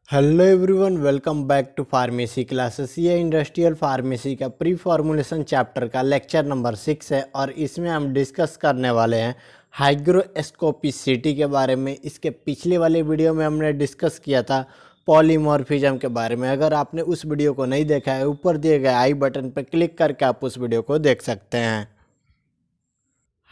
Hello everyone, welcome back to pharmacy classes. ये industrial pharmacy का preformulation chapter का lecture number 6 है और इसमें हम डिस्कस करने वाले हैं हाइग्रोस्कोपिसिटी के बारे में। इसके पिछले वाले वीडियो में हमने डिस्कस किया था पॉलीमॉर्फिज्म के बारे में। अगर आपने उस वीडियो को नहीं देखा है, ऊपर दिए गए आई बटन पर क्लिक करके आप उस वीडियो को देख सकते हैं।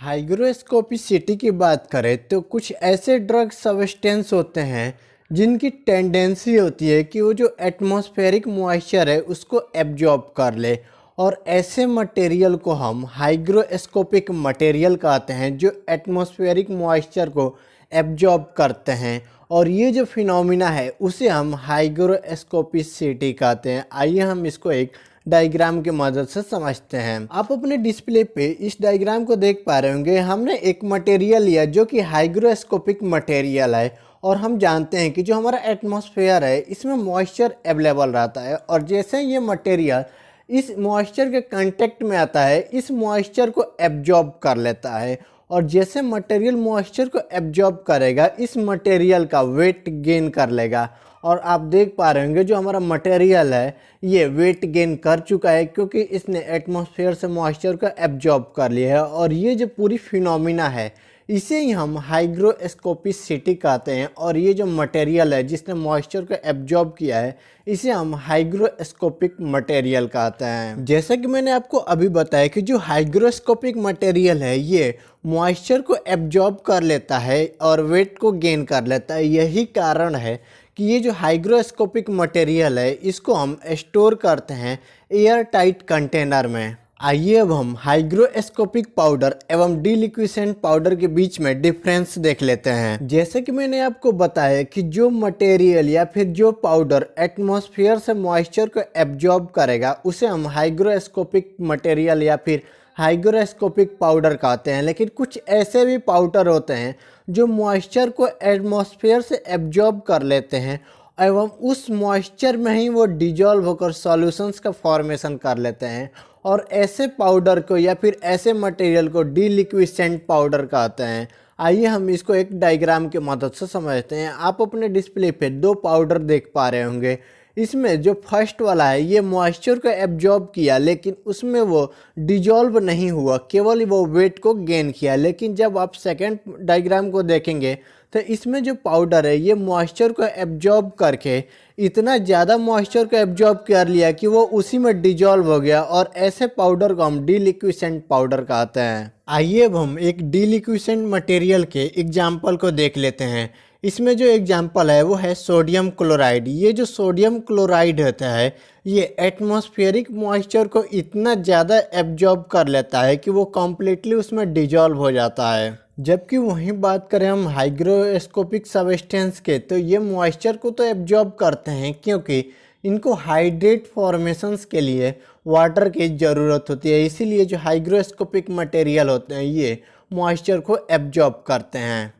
हाइग्रोस्कोपिसिटी की बात करें तो कुछ ऐसे ड्रग सब्सटेंस होते हैं जिनकी टेंडेंसी होती है कि वो जो एटमॉस्फेरिक मॉइस्चर है उसको एब्जॉर्ब कर ले, और ऐसे मटेरियल को हम हाइग्रोस्कोपिक मटेरियल कहते हैं जो एटमॉस्फेरिक मॉइस्चर को एब्जॉर्ब करते हैं। और ये जो फिनोमिना है उसे हम हाइग्रोस्कोपिसिटी कहते हैं। आइए हम इसको एक डायग्राम की मदद से समझते हैं। आप अपने डिस्प्ले पे इस डायग्राम को देख पा रहे होंगे। हमने एक मटेरियल लिया जो कि हाइग्रोस्कोपिक मटेरियल है, और हम जानते हैं कि जो हमारा एटमॉस्फेयर है इसमें मॉइस्चर अवेलेबल रहता है, और जैसे ये मटेरियल इस मॉइस्चर के कांटेक्ट में आता है इस मॉइस्चर को एब्जॉर्ब कर लेता है, और जैसे मटेरियल मॉइस्चर को एब्जॉर्ब करेगा इस मटेरियल का वेट गेन कर लेगा। और आप देख पा रहे होंगे जो हमारा मटेरियल है ये वेट गेन कर चुका है क्योंकि इसने एटमॉस्फेयर से मॉइस्चर को एब्जॉर्ब कर लिया है। और ये जो पूरी फिनोमिना है इसे ही हम हाइग्रोस्कोपिसिटी कहते हैं, और ये जो मटेरियल है जिसने मॉइस्चर को एब्जॉर्ब किया है इसे हम हाइग्रोस्कोपिक मटेरियल कहते हैं। जैसा कि मैंने आपको अभी बताया कि जो हाइग्रोस्कोपिक मटेरियल है ये मॉइस्चर को एब्जॉर्ब कर लेता है और वेट को गेन कर लेता है। यही कारण है कि ये जो हाइग्रोस्कोपिक मटेरियल है इसको हम स्टोर करते हैं एयर टाइट कंटेनर में। आइए अब हम हाइग्रोस्कोपिक पाउडर एवं डीलिक्विसेंट पाउडर के बीच में डिफरेंस देख लेते हैं। जैसे कि मैंने आपको बताया कि जो मटेरियल या फिर जो पाउडर एटमॉस्फेयर से मॉइस्चर को एब्जॉर्ब करेगा उसे हम हाइग्रोस्कोपिक मटेरियल या फिर हाइग्रोस्कोपिक पाउडर कहते हैं। लेकिन कुछ ऐसे भी पाउडर होते हैं जो मॉइस्चर को एटमॉस्फेयर से एब्जॉर्ब कर लेते हैं एवं उस मॉइस्चर में ही वो डिजॉल्व होकर सॉल्यूशंस का फॉर्मेशन कर लेते हैं, और ऐसे पाउडर को या फिर ऐसे मटेरियल को डीलिक्विसेंट पाउडर कहते हैं। आइए हम इसको एक डायग्राम की मदद से समझते हैं। आप अपने डिस्प्ले पे दो पाउडर देख पा रहे होंगे। इसमें जो फर्स्ट वाला है ये मॉइस्चर को एब्जॉर्ब किया लेकिन उसमें वो डिजॉल्व नहीं हुआ, केवल वो वेट को गेन किया। लेकिन जब आप सेकेंड डायग्राम को देखेंगे तो इसमें जो पाउडर है ये मॉइस्चर को एब्जॉर्ब करके इतना ज़्यादा मॉइस्चर को एब्जॉर्ब कर लिया कि वो उसी में डिजॉल्व हो गया, और ऐसे पाउडर को हम डीलिक्विसेंट पाउडर कहते हैं। आइए अब हम एक डीलिक्विसेंट मटेरियल के एग्जाम्पल को देख लेते हैं। इसमें जो एग्जाम्पल है वो है सोडियम क्लोराइड। ये जो सोडियम क्लोराइड होता है ये एटमॉस्फेरिक मॉइस्चर को इतना ज़्यादा एब्जॉर्ब कर लेता है कि वो कम्प्लीटली उसमें डिजॉल्व हो जाता है। जबकि वहीं बात करें हम हाइग्रोस्कोपिक सब्सटेंस के, तो ये मॉइस्चर को तो एब्जॉर्ब करते हैं क्योंकि इनको हाइड्रेट फॉर्मेशंस के लिए वाटर की ज़रूरत होती है। इसीलिए जो हाइग्रोस्कोपिक मटेरियल होते हैं ये मॉइस्चर को एब्जॉर्ब करते हैं।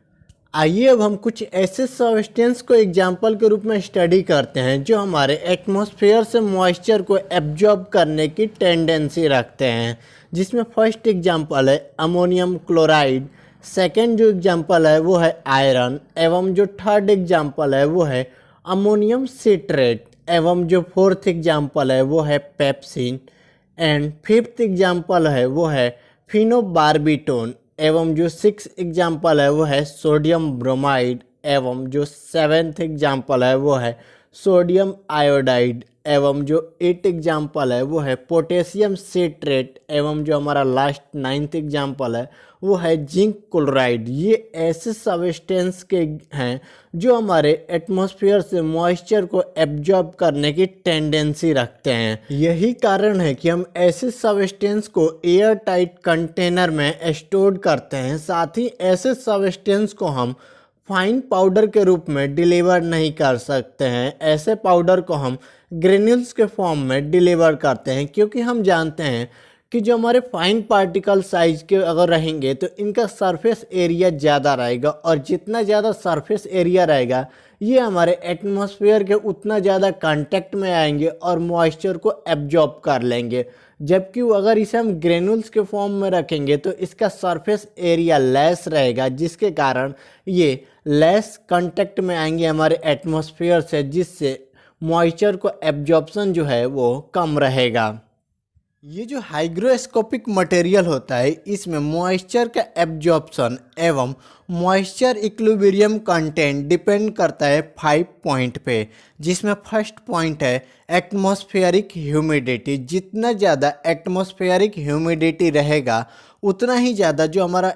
आइए अब हम कुछ ऐसे सब्सटेंस को एग्जाम्पल के रूप में स्टडी करते हैं जो हमारे एटमॉस्फेयर से मॉइस्चर को एब्जॉर्ब करने की टेंडेंसी रखते हैं, जिसमें फर्स्ट एग्जाम्पल है अमोनियम क्लोराइड, सेकेंड जो एग्जाम्पल है वो है आयरन, एवं जो थर्ड एग्जाम्पल है वो है अमोनियम सिट्रेट, एवं जो फोर्थ एग्जाम्पल है वो है पेप्सिन, एंड फिफ्थ एग्जाम्पल है वो है फिनोबार्बिटोन, एवं जो सिक्स एग्जाम्पल है वो है सोडियम ब्रोमाइड, एवं जो सेवेंथ एग्जाम्पल है वो है सोडियम आयोडाइड, एवं जो एट एग्जाम्पल है वो है पोटेशियम सिट्रेट, एवं जो हमारा लास्ट नाइन्थ एग्जाम्पल है वो है जिंक क्लोराइड। ये ऐसे सब्सटेंस के हैं जो हमारे एटमॉस्फेयर से मॉइस्चर को एब्जॉर्ब करने की टेंडेंसी रखते हैं। यही कारण है कि हम ऐसे सब्सटेंस को एयर टाइट कंटेनर में स्टोर करते हैं। साथ ही ऐसे सब्सटेंस को हम फाइन पाउडर के रूप में डिलीवर नहीं कर सकते हैं। ऐसे पाउडर को हम ग्रेन्यूल्स के फॉर्म में डिलीवर करते हैं, क्योंकि हम जानते हैं कि जो हमारे फाइन पार्टिकल साइज के अगर रहेंगे तो इनका सरफेस एरिया ज़्यादा रहेगा, और जितना ज़्यादा सरफेस एरिया रहेगा ये हमारे एटमॉस्फेयर के उतना ज़्यादा कांटेक्ट में आएंगे और मॉइस्चर को एब्जॉर्ब कर लेंगे। जबकि अगर इसे हम ग्रेनुल्स के फॉर्म में रखेंगे तो इसका सरफेस एरिया लेस रहेगा, जिसके कारण ये लेस कांटेक्ट में आएंगे हमारे एटमॉस्फेयर से, जिससे मॉइस्चर को एब्जॉर्प्शन जो है वो कम रहेगा। ये जो हाइग्रोस्कोपिक मटेरियल होता है इसमें मॉइस्चर का एब्जॉर्प्शन एवं मॉइस्चर इक्विलिब्रियम कंटेंट डिपेंड करता है 5 पॉइंट पे, जिसमें फर्स्ट पॉइंट है एटमॉस्फेरिक ह्यूमिडिटी। जितना ज़्यादा एटमॉस्फेरिक ह्यूमिडिटी रहेगा उतना ही ज़्यादा जो हमारा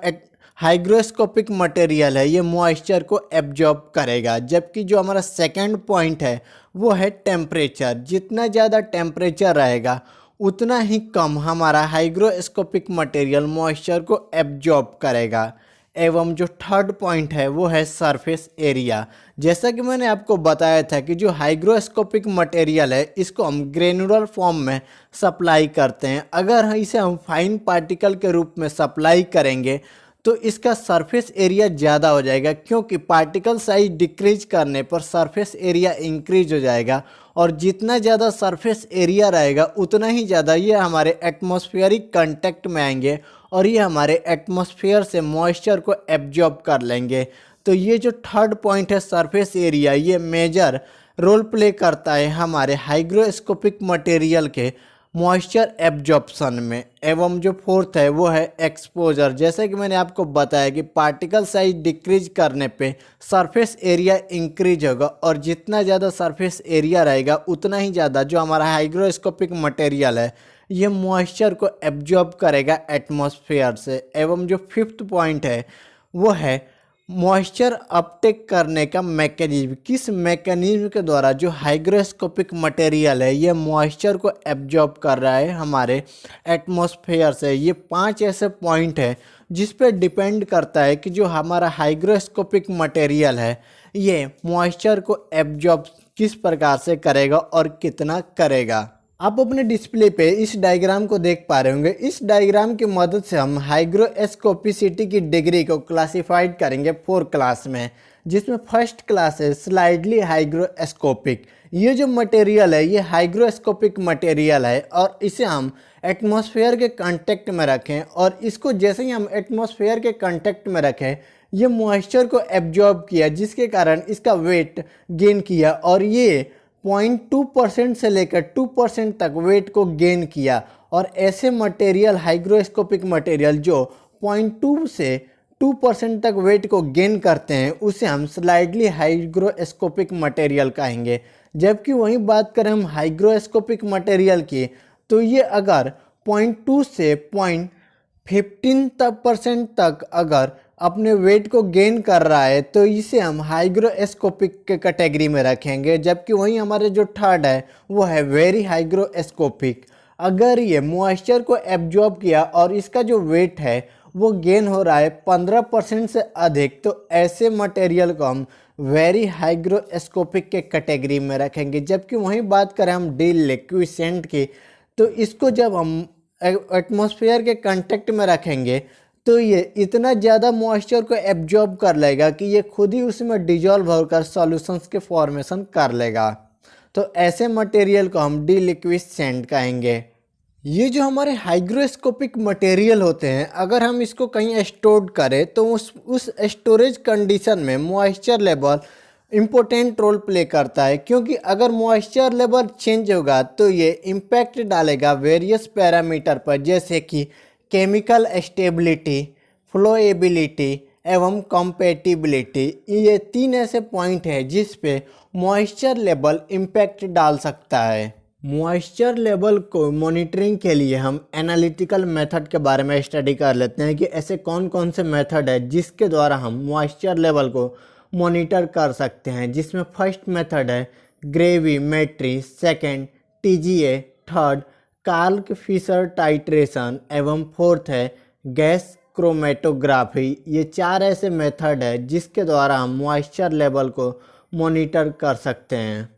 हाइग्रोस्कोपिक मटेरियल है ये मॉइस्चर को एब्जॉर्ब करेगा। जबकि जो हमारा सेकंड पॉइंट है वो है टेम्परेचर। जितना ज़्यादा टेम्परेचर रहेगा उतना ही कम हमारा हाइग्रोस्कोपिक मटेरियल मॉइस्चर को एब्जॉर्ब करेगा। एवं जो थर्ड पॉइंट है वो है सरफेस एरिया। जैसा कि मैंने आपको बताया था कि जो हाइग्रोस्कोपिक मटेरियल है इसको हम ग्रेनुलर फॉर्म में सप्लाई करते हैं। अगर इसे हम फाइन पार्टिकल के रूप में सप्लाई करेंगे तो इसका सरफेस एरिया ज़्यादा हो जाएगा, क्योंकि पार्टिकल साइज डिक्रीज करने पर सरफेस एरिया इंक्रीज हो जाएगा, और जितना ज़्यादा सरफेस एरिया रहेगा उतना ही ज़्यादा ये हमारे एटमॉस्फेरिक कांटेक्ट में आएंगे और ये हमारे एटमॉस्फेयर से मॉइस्चर को एब्जॉर्ब कर लेंगे। तो ये जो थर्ड पॉइंट है सरफेस एरिया, ये मेजर रोल प्ले करता है हमारे हाइग्रोस्कोपिक मटेरियल के मॉइस्चर एब्जॉर्प्शन में। एवं जो फोर्थ है वो है एक्सपोजर। जैसे कि मैंने आपको बताया कि पार्टिकल साइज डिक्रीज करने पे सरफेस एरिया इंक्रीज होगा, और जितना ज़्यादा सरफेस एरिया रहेगा उतना ही ज़्यादा जो हमारा हाइग्रोस्कोपिक मटेरियल है ये मॉइस्चर को एब्जॉर्ब करेगा एटमॉस्फेयर से। एवं जो फिफ्थ पॉइंट है वो है मॉइस्चर अपटेक करने का मैकेनिज्म। किस मैकेनिज्म के द्वारा जो हाइग्रोस्कोपिक मटेरियल है ये मॉइस्चर को एब्जॉर्ब कर रहा है हमारे एटमॉस्फेयर से। ये 5 ऐसे पॉइंट है जिस पे डिपेंड करता है कि जो हमारा हाइग्रोस्कोपिक मटेरियल है ये मॉइस्चर को एब्जॉर्ब किस प्रकार से करेगा और कितना करेगा। आप अपने डिस्प्ले पे इस डायग्राम को देख पा रहे होंगे। इस डायग्राम की मदद से हम हाइग्रोस्कोपिसिटी की डिग्री को क्लासिफाइड करेंगे 4 क्लास में, जिसमें फर्स्ट क्लास है स्लाइडली हाइग्रोस्कोपिक। ये जो मटेरियल है ये हाइग्रोस्कोपिक मटेरियल है, और इसे हम एटमॉस्फेयर के कांटेक्ट में रखें, और इसको जैसे ही हम एटमॉस्फेयर के कांटेक्ट में रखें ये मॉइस्चर को एब्जॉर्ब किया, जिसके कारण इसका वेट गेन किया, और ये 0.2% से लेकर 2% तक वेट को गेन किया। और ऐसे मटेरियल हाइग्रोस्कोपिक मटेरियल जो 0.2 से 2% तक वेट को गेन करते हैं उसे हम स्लाइडली हाइग्रोस्कोपिक मटेरियल कहेंगे। जबकि वहीं बात करें हम हाइग्रोस्कोपिक मटेरियल की तो ये अगर 0.2 से 0.15% तक अगर अपने वेट को गेन कर रहा है तो इसे हम हाइग्रोस्कोपिक के कैटेगरी में रखेंगे। जबकि वहीं हमारे जो थर्ड है वो है वेरी हाइग्रोस्कोपिक। अगर ये मॉइस्चर को एब्जॉर्ब किया और इसका जो वेट है वो गेन हो रहा है 15% से अधिक, तो ऐसे मटेरियल को हम वेरी हाइग्रोस्कोपिक के कैटेगरी में रखेंगे। जबकि वहीं बात करें हम डी लिक्विसेंट की तो इसको जब हम एटमॉस्फेयर के कांटेक्ट में रखेंगे तो ये इतना ज़्यादा मॉइस्चर को एब्जॉर्ब कर लेगा कि ये खुद ही उसमें डिजॉल्व होकर सॉल्यूशंस के फॉर्मेशन कर लेगा। तो ऐसे मटेरियल को हम डीलिक्विसेंट कहेंगे। ये जो हमारे हाइग्रोस्कोपिक मटेरियल होते हैं अगर हम इसको कहीं स्टोर करें तो उस स्टोरेज कंडीशन में moisture level important role play करता है, क्योंकि अगर मॉइस्चर लेवल चेंज होगा तो ये इम्पैक्ट डालेगा वेरियस पैरामीटर पर, जैसे कि केमिकल स्टेबिलिटी, फ्लोएबिलिटी एवं कॉम्पेटिबिलिटी। ये 3 ऐसे पॉइंट हैं जिस पे मॉइस्चर लेवल इम्पैक्ट डाल सकता है। मॉइस्चर लेवल को मॉनिटरिंग के लिए हम एनालिटिकल मेथड के बारे में स्टडी कर लेते हैं कि ऐसे कौन कौन से मेथड है जिसके द्वारा हम मॉइस्चर लेवल को मॉनिटर कर सकते हैं। जिसमें फर्स्ट मेथड है gravimetry, second TGA, third Karl Fischer titration एवं फोर्थ है गैस क्रोमेटोग्राफी। ये 4 ऐसे मेथड है जिसके द्वारा हम मॉइस्चर लेवल को मॉनिटर कर सकते हैं।